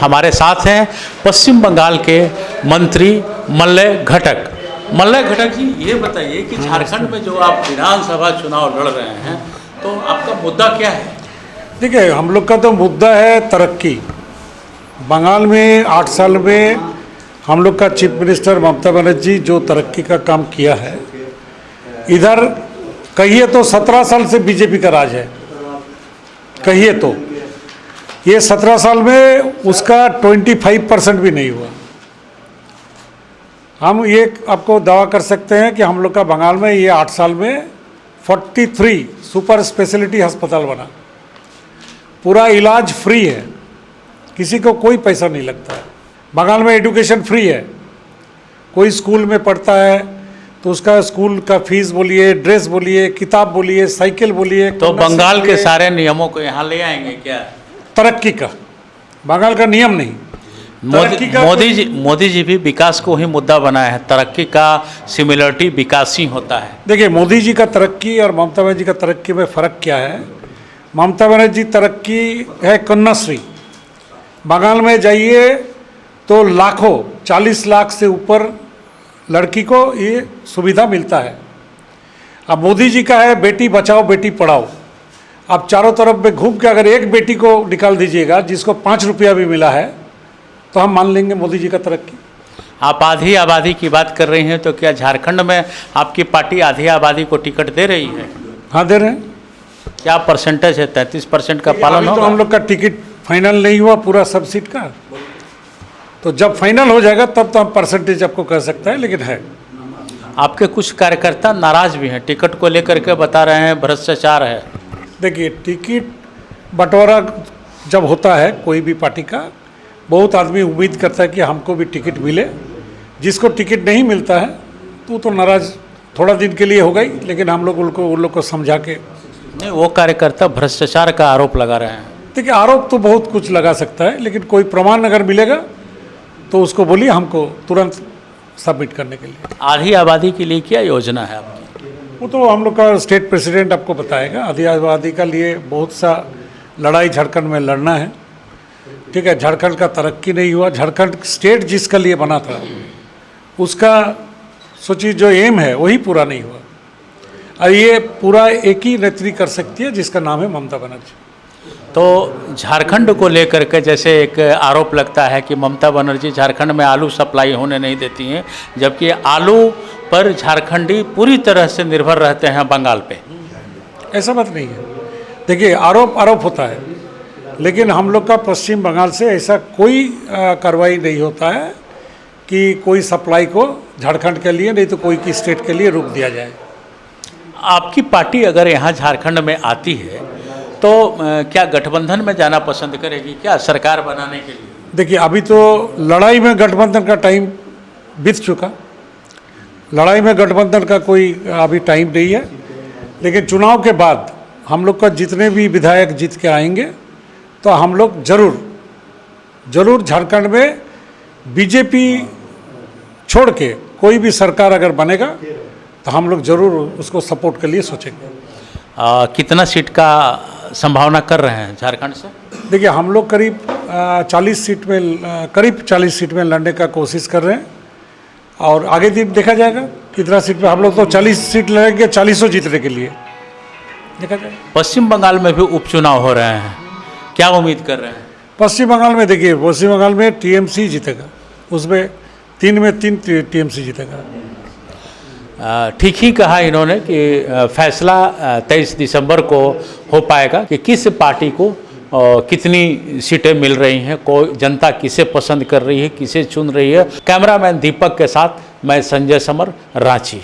हमारे साथ हैं पश्चिम बंगाल के मंत्री मल्लय घटक। मल्लय घटक जी, ये बताइए कि झारखंड में जो आप विधानसभा चुनाव लड़ रहे हैं तो आपका मुद्दा क्या है? देखिए, हम लोग का तो मुद्दा है तरक्की। बंगाल में 8 साल में हम लोग का चीफ मिनिस्टर ममता बनर्जी जो तरक्की का काम किया है, इधर कहिए तो 17 साल से बीजेपी का राज है। कहिए तो ये 17 साल में उसका 25% भी नहीं हुआ। हम ये आपको दावा कर सकते हैं कि हम लोग का बंगाल में ये 8 साल में 43 सुपर स्पेशलिटी अस्पताल बना, पूरा इलाज फ्री है, किसी को कोई पैसा नहीं लगता है। बंगाल में एजुकेशन फ्री है, कोई स्कूल में पढ़ता है तो उसका स्कूल का फीस बोलिए, ड्रेस बोलिए, किताब बोलिए, साइकिल बोलिए। तो बंगाल के सारे नियमों को यहाँ ले आएंगे क्या? तरक्की का बंगाल का नियम नहीं। मोदी जी भी विकास को ही मुद्दा बनाया है। तरक्की का सिमिलरिटी विकास ही होता है। देखिए, मोदी जी का तरक्की और ममता बनर्जी का तरक्की में फ़र्क क्या है? ममता बनर्जी तरक्की है कन्याश्री। बंगाल में जाइए तो लाखों 40 लाख से ऊपर लड़की को ये सुविधा मिलता है। अब मोदी जी का है बेटी बचाओ बेटी पढ़ाओ। आप चारों तरफ में घूम के अगर एक बेटी को निकाल दीजिएगा जिसको 5 रुपया भी मिला है तो हम मान लेंगे मोदी जी का तरक्की। आप आधी आबादी की बात कर रही हैं, तो क्या झारखंड में आपकी पार्टी आधी आबादी को टिकट दे रही है? हाँ, दे रहे हैं। क्या परसेंटेज है? 33% का पालन होगा? तो हम लोग का टिकट फाइनल नहीं हुआ पूरा सब सीट का, तो जब फाइनल हो जाएगा तब तो हम परसेंटेज आपको कह सकते हैं, लेकिन है। आपके कुछ कार्यकर्ता नाराज भी हैं, टिकट को लेकर के बता रहे हैं भ्रष्टाचार है। देखिए, टिकट बंटवारा जब होता है कोई भी पार्टी का, बहुत आदमी उम्मीद करता है कि हमको भी टिकट मिले। जिसको टिकट नहीं मिलता है तो नाराज थोड़ा दिन के लिए हो गई, लेकिन हम लोग उन लोग को समझा के। नहीं, वो कार्यकर्ता भ्रष्टाचार का आरोप लगा रहे हैं। देखिए, आरोप तो बहुत कुछ लगा सकता है, लेकिन कोई प्रमाण अगर मिलेगा तो उसको बोलिए हमको तुरंत सबमिट करने के लिए। आधी आबादी के लिए क्या योजना है आपकी? वो तो हम लोग का स्टेट प्रेसिडेंट आपको बताएगा। आधी आबादी का लिए बहुत सा लड़ाई झारखंड में लड़ना है। ठीक है, झारखंड का तरक्की नहीं हुआ। झारखंड स्टेट जिसका लिए बना था उसका सोचिए जो एम है वही पूरा नहीं हुआ, और ये पूरा एक ही नेत्री कर सकती है जिसका नाम है ममता बनर्जी। तो झारखंड को लेकर के जैसे एक आरोप लगता है कि ममता बनर्जी झारखंड में आलू सप्लाई होने नहीं देती हैं, जबकि आलू पर झारखंडी पूरी तरह से निर्भर रहते हैं बंगाल पे। ऐसा बात नहीं है। देखिए, आरोप होता है, लेकिन हम लोग का पश्चिम बंगाल से ऐसा कोई कार्रवाई नहीं होता है कि कोई सप्लाई को झारखंड के लिए नहीं तो कोई की स्टेट के लिए रोक दिया जाए। आपकी पार्टी अगर यहाँ झारखंड में आती है तो क्या गठबंधन में जाना पसंद करेगी क्या सरकार बनाने के लिए? देखिए, अभी तो लड़ाई में गठबंधन का टाइम बीत चुका। लड़ाई में गठबंधन का कोई अभी टाइम नहीं है, लेकिन चुनाव के बाद हम लोग का जितने भी विधायक जीत के आएंगे तो हम लोग जरूर झारखंड में बीजेपी छोड़ के कोई भी सरकार अगर बनेगा तो हम लोग ज़रूर उसको सपोर्ट के लिए सोचेंगे। कितना सीट का संभावना कर रहे हैं झारखंड से? देखिए, हम लोग करीब 40 सीट में लड़ने का कोशिश कर रहे हैं, और आगे दिन देखा जाएगा कितना सीट पे। हम लोग तो 40 सीट लड़ेंगे, 40 जीतने के लिए देखा जाएगा। पश्चिम बंगाल में भी उपचुनाव हो रहे हैं, क्या उम्मीद कर रहे हैं? पश्चिम बंगाल में देखिए, पश्चिम बंगाल में टीएमसी जीतेगा, उसमें 3 में 3 टीएमसी जीतेगा। ठीक ही कहा इन्होंने कि फैसला 23 दिसंबर को हो पाएगा कि किस पार्टी को कितनी सीटें मिल रही हैं, कोई जनता किसे पसंद कर रही है, किसे चुन रही है। कैमरामैन दीपक के साथ मैं संजय समर, रांची।